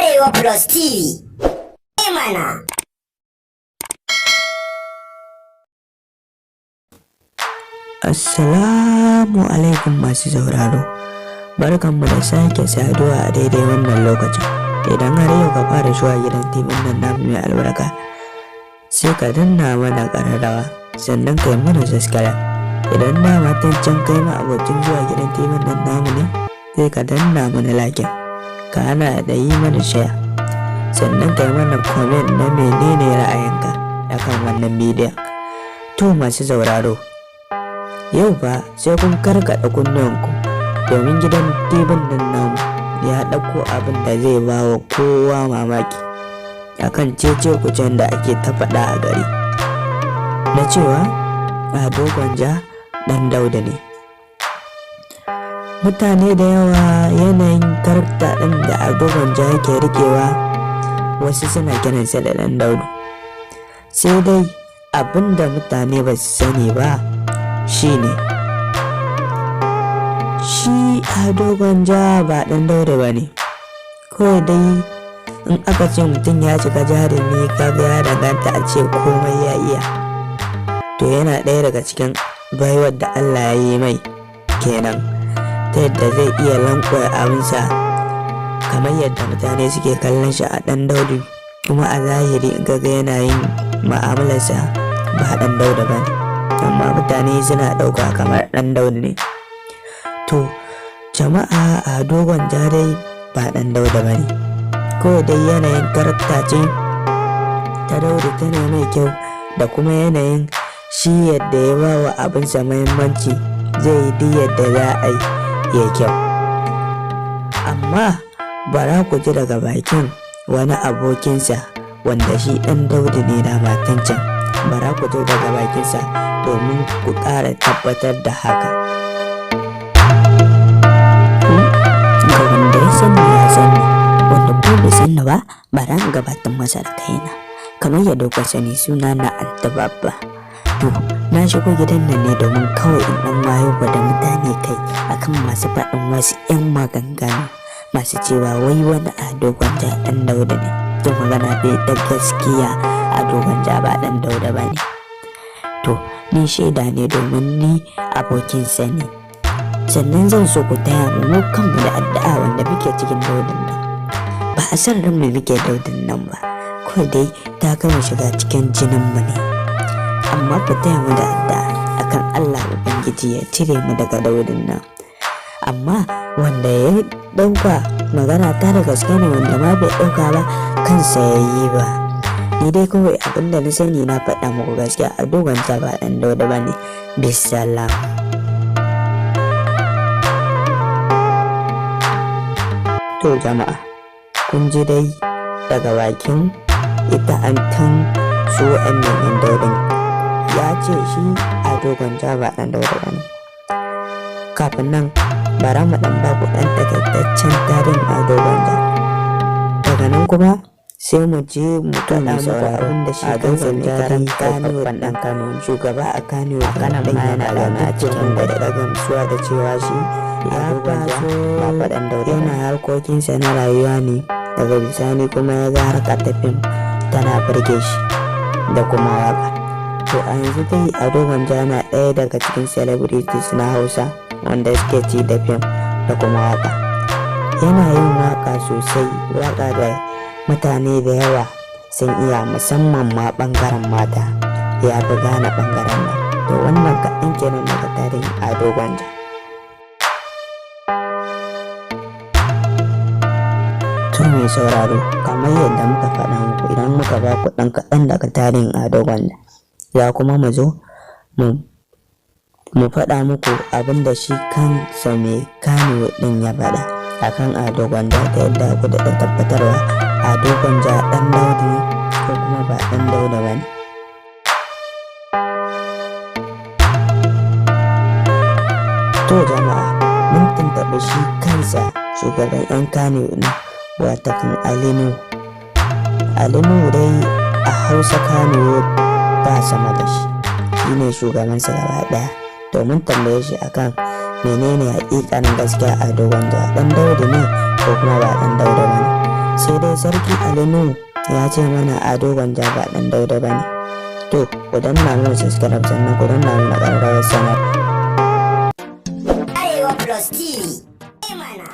Arewa Plus TV. Mana. Assalamu alaikum masu sauraro. Barkanmu da sake saduwa a daidai wannan lokacin. Idan har yau ka fara zuwa gidan TV nan namu mai albarka, sai ka danna mana ƙararrawa sannan kai mana subscribe. Idan da matan can kai ma abokin zuwa gidan TV nan namu ne, sai ka danna mana like, ka hana da yi mana share, sannan kai mana comment na menene ra'ayinka akan wannan bidiyon. To masu sauraro, yau ba sai kun karkaɗa kunnuwanku domin gidan tibin nan namu ya ɗauko abin da zai ba wa kowa mamaki akan cece-kucen da ake ta faɗa a gari na cewa Ado Gwanja ɗan Dauda ne. Mutane da yawa yanayin karakta ɗin da Ado Gwanja yake riƙewa, wasu suna kiransa da ɗan Daudu, sai dai abin da mutane ba su sani ba shine shi Ado Gwanja ba ɗan Dauda ba ne. Kawai dai in aka ce mutum ya cika jarumi, kaga ya danganta a ce komai ya iya, to yana ɗaya daga cikin baiwar da Allah ya yi mai kenan, ta yadda zai iya lankwaya abinsa kamar yadda mutane suke kallon shi a ɗan Daudu, kuma a zahiri in kaga yana yin ma'amalarsa ba ɗan Dauda ba ne, amma mutane suna ɗauka kamar ɗan Dauda ne. To jama'a, Ado Gwanja dai ba ɗan Dauda ba ne, kawai dai yanayin karakta ce ta Dauda tana mai kyau, da kuma yanayin shi yadda ya ba wa abinsa muhimmanci, zai yi duk yadda za a yi ya kyau. Amma bara ku ji daga bakin wani abokinsa wanda shi ɗan Dauda ne da matan can, bara ku ji daga bakinsa domin ku ƙara tabbatar da haka. Ga wanda ya sani ya sani, wanda ko bai sani ba, bara in gabatar masa da kaina. Kamar yadda kuka sani, suna na Anta Babba. To na shigo gidan nan ne domin kawai in ɗan wayo da mutane kai akan masu faɗin wasu 'yan maganganu masu cewa wai wani Ado Gwanja ɗan Dauda ne. To magana dai da gaskiya, Ado Gwanja ba ɗan Dauda ba ne. To ni shaida ne domin ni abokinsa ne, sannan zan so ku taya mu kanmu da addu'a wanda muke cikin Daudan nan. Ba a san ran mu muke Daudan nan ba, kawai dai ta gama shiga cikin jinin mu ne, amma ku taya mu da addu'a akan Allah Ubangiji ya cire mu daga Daudan nan. Amma wanda ya ɗauka magana ta da gaske ne, wanda ma bai ɗauka ba kansa ya yi ba. Ni dai kawai abinda na sani na faɗa muku gaskiya, Ado Gwanja ba ɗan Dauda ba ne. Bisalam. To jama'a, kun ji dai daga bakin ita antan su wa'annan ɗan Daudan, ya ce shi Ado Gwanja ba ɗan Dauda ba ne. Kafin nan bara mu ɗan ba ku ɗan takaitaccen tarihin Ado Gwanja, daga nan kuma sai mu je mu faɗa muku abin da shi kansa ne karan Kano ɗan Kano, shugaba a Kano, kanan ma yana zaune a cikin gari da gamsuwa da cewa shi ya faso yana harkokinsa na rayuwa ne. Daga bisani kuma ya ga harkar ta fim tana burge shi da kuma waka. To a yanzu dai Ado Gwanja na ɗaya daga cikin celebrities na Hausa wanda suke ci da fim da kuma waka. Yana yin waka sosai, waka da mutane da yawa sun iya, musamman ma ɓangaren mata ya fi gane ɓangaren nan. To wannan kaɗan kenan daga tarihin Ado Gwanja. To mai sauraro, kamar yadda muka faɗa muku, idan muka ba ku ɗan kaɗan daga tarihin Ado Gwanja, ya kuma mu zo mu faɗa muku abin da shi kansa mai Kano ɗin ya faɗa akan Ado Gwanja, ta yadda ku da tabbatarwa Ado Gwanja ɗan Dauda ne ko kuma ba ɗan Dauda ba ne. To jama'a, mun tuntuɓi shi kansa shugaban 'yan Kano ɗin, watakan Ali Nuhu. Ali Nuhu dai a Hausa Kano ba sama da shi, shi ne shugabansa gaba ɗaya. To mun tambaye shi akan menene haƙiƙanin gaskiya Ado Gwanja ɗan Dauda ne ko kuma ba ɗan Dauda ba ne. sai dai sarki Alinu ya ce mana Ado Gwanja ba ɗan Dauda ba ne. To, ku danna mun subscribe sannan ku danna mun ƙararrawar sanar. Arewa Plus TV. Mana.